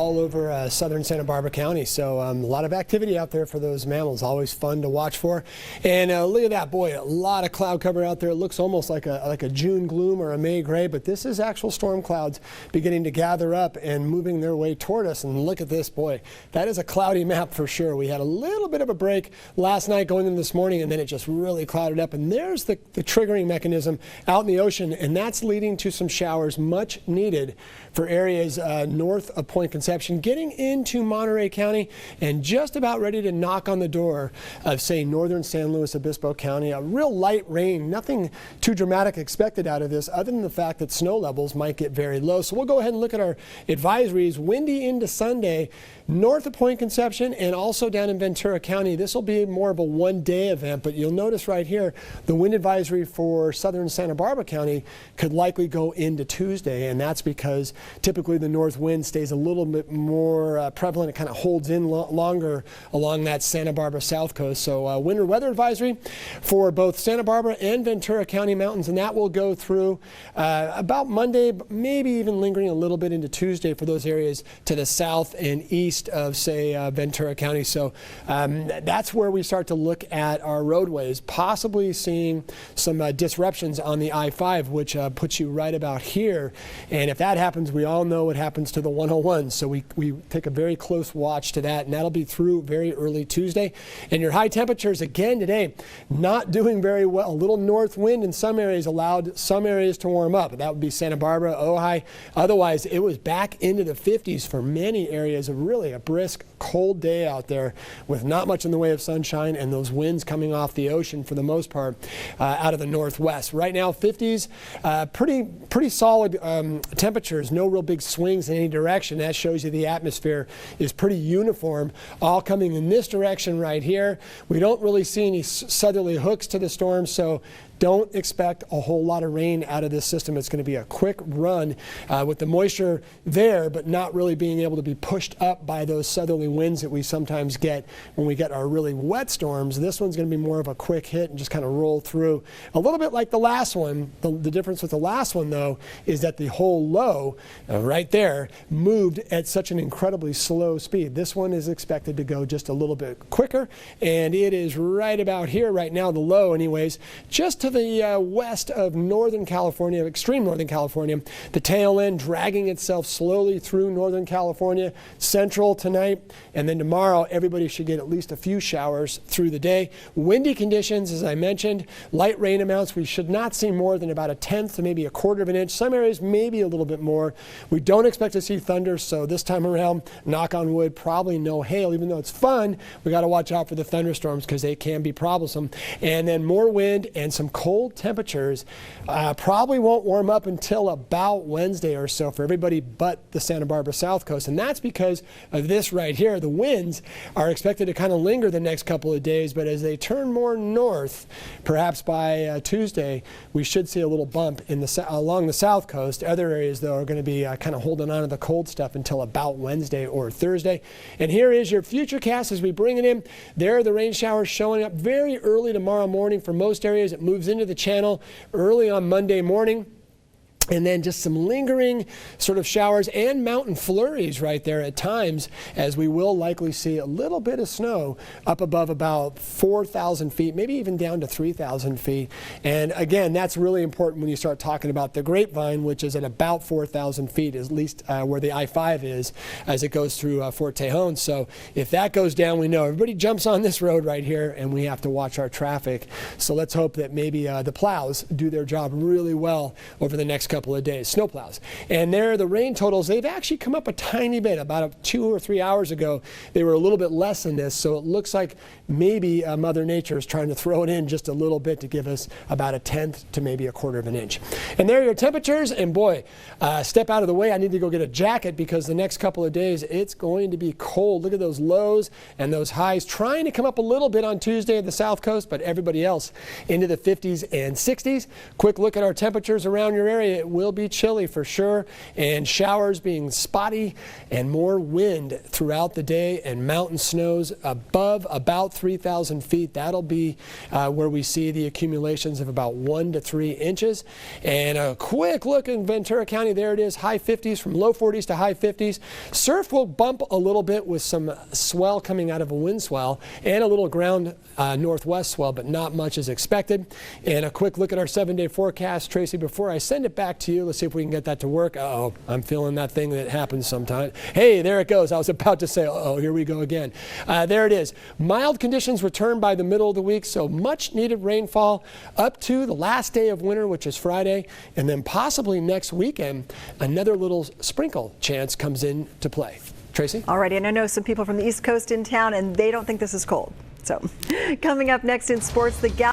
all over southern Santa Barbara County. So a lot of activity out there for those mammals. Always fun to watch for. And look at that, boy, a lot of cloud cover out there. It looks almost like a June gloom or a May gray, but this is actual storm clouds beginning to gather up and moving their way toward us. And look at this, boy, that is a cloudy map for sure. We had a little bit of a break last night going into this morning, and then it just really clouded up. And there's the triggering mechanism out in the ocean, and that's leading to some showers much needed for areas north of Point Conception, getting into Monterey County and just about ready to knock on the door of, say, northern San Luis Obispo County. A real light rain, nothing too dramatic expected out of this other than the fact that snow levels might get very low. So we'll go ahead and look at our advisories. Windy into Sunday, north of Point Conception and also down in Ventura County. This will be more of a one-day event, but you'll notice right here the wind advisory for southern Santa Barbara County could likely go into Tuesday, and that's because typically the north wind stays a little bit more prevalent. It kind of holds in longer along that Santa Barbara south coast. So winter weather advisory for both Santa Barbara and Ventura County mountains, and that will go through about Monday, maybe even lingering a little bit into Tuesday for those areas to the south and east of, say, Ventura County. So that's where we start to look at our roadways, possibly seeing some disruptions on the I-5, which puts you right about here. And if that happens, we all know what happens to the 101. So we take a very close watch to that, and that'll be through very early Tuesday. And your high temperatures again today, not doing very well. A little north wind in some areas allowed some areas to warm up. That would be Santa Barbara, Ojai. Otherwise, it was back into the 50s for many areas. Of really a brisk, cold day out there with not much in the way of sunshine and those winds coming off the ocean for the most part out of the northwest. Right now, 50s, pretty solid temperatures. No real big swings in any direction. That shows you the atmosphere is pretty uniform, all coming in this direction right here. We don't really see any southerly hooks to the storm, so don't expect a whole lot of rain out of this system. It's going to be a quick run with the moisture there, but not really being able to be pushed up by those southerly winds that we sometimes get when we get our really wet storms. This one's going to be more of a quick hit and just kind of roll through. A little bit like the last one. The difference with the last one, though, is that the whole low right there moved at such an incredibly slow speed. This one is expected to go just a little bit quicker, and it is right about here right now, the low anyways, just to the west of Northern California, extreme Northern California. The tail end dragging itself slowly through Northern California, central tonight, and then tomorrow everybody should get at least a few showers through the day. Windy conditions, as I mentioned, light rain amounts. We should not see more than about 1/10 to maybe 1/4 of an inch. Some areas maybe a little bit more. We don't expect to see thunder, so this time around, knock on wood, probably no hail. Even though it's fun, we got to watch out for the thunderstorms because they can be troublesome. And then more wind and some cold temperatures. Probably won't warm up until about Wednesday or so for everybody but the Santa Barbara South Coast, and that's because of this right here. The winds are expected to kind of linger the next couple of days, but as they turn more north, perhaps by Tuesday, we should see a little bump in along the South Coast. Other areas, though, are going to be kind of holding on to the cold stuff until about Wednesday or Thursday. And here is your futurecast as we bring it in. There are the rain showers showing up very early tomorrow morning for most areas. It moves into the channel early on Monday morning. And then just some lingering sort of showers and mountain flurries right there at times, as we will likely see a little bit of snow up above about 4,000 feet, maybe even down to 3,000 feet. And again, that's really important when you start talking about the Grapevine, which is at about 4,000 feet, at least where the I-5 is as it goes through Fort Tejon. So if that goes down, we know everybody jumps on this road right here, and we have to watch our traffic. So let's hope that maybe the plows do their job really well over the next couple of days, snow plows. And there are the rain totals. They've actually come up a tiny bit. About 2 or 3 hours ago, they were a little bit less than this, so it looks like maybe Mother Nature is trying to throw it in just a little bit to give us about 1/10 to maybe 1/4 of an inch. And there are your temperatures, and boy, step out of the way. I need to go get a jacket because the next couple of days it's going to be cold. Look at those lows and those highs trying to come up a little bit on Tuesday at the South Coast, but everybody else into the 50s and 60s. Quick look at our temperatures around your area. it will be chilly for sure, and showers being spotty and more wind throughout the day, and mountain snows above about 3,000 feet. That'll be where we see the accumulations of about 1 to 3 inches. And a quick look in Ventura County, there it is, high 50s from low 40s to high 50s. Surf will bump a little bit with some swell coming out of a wind swell and a little ground northwest swell, but not much is expected. And a quick look at our 7-day forecast, Tracy, before I send it back to you. Let's see if we can get that to work. Uh-oh, I'm feeling that thing that happens sometimes. Hey, there it goes. I was about to say, uh-oh, here we go again. There it is. Mild conditions return by the middle of the week, so much needed rainfall up to the last day of winter, which is Friday, and then possibly next weekend, another little sprinkle chance comes into play. Tracy? All right, and I know some people from the East Coast in town, and they don't think this is cold. So coming up next in sports, the